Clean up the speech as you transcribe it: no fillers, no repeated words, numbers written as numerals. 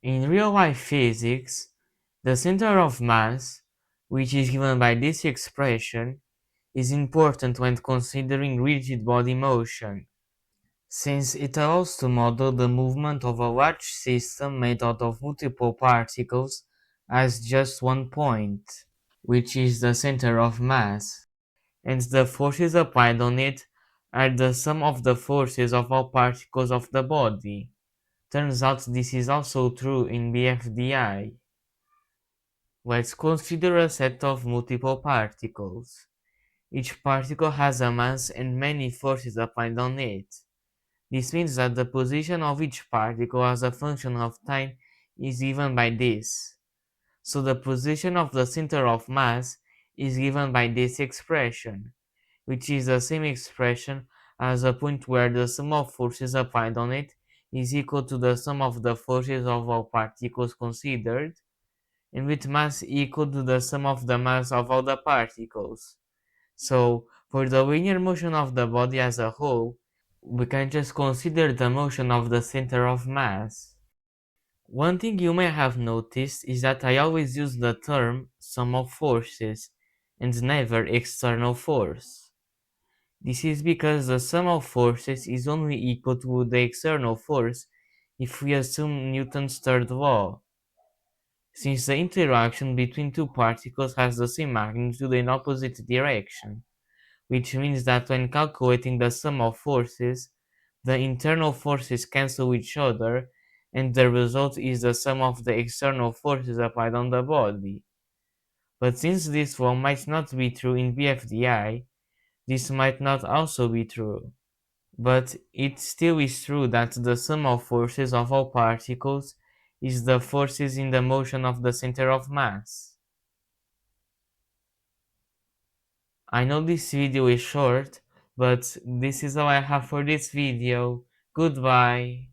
In real-life physics, the center of mass, which is given by this expression, is important when considering rigid body motion, since it allows to model the movement of a large system made out of multiple particles as just one point, which is the center of mass, and the forces applied on it are the sum of the forces of all particles of the body. Turns out this is also true in BFDI. Let's consider a set of multiple particles. Each particle has a mass and many forces applied on it. This means that the position of each particle as a function of time is given by this. So the position of the center of mass is given by this expression, which is the same expression as a point where the sum of forces applied on it is equal to the sum of the forces of all particles considered, and with mass equal to the sum of the mass of all the particles. So, for the linear motion of the body as a whole, we can just consider the motion of the center of mass. One thing you may have noticed is that I always use the term sum of forces and never external force. This is because the sum of forces is only equal to the external force if we assume Newton's third law, since the interaction between two particles has the same magnitude in opposite direction, which means that when calculating the sum of forces, the internal forces cancel each other, and the result is the sum of the external forces applied on the body. But since this law might not be true in BFDI, this might not also be true. But it still is true that the sum of forces of all particles is the forces in the motion of the center of mass. I know this video is short, but this is all I have for this video. Goodbye.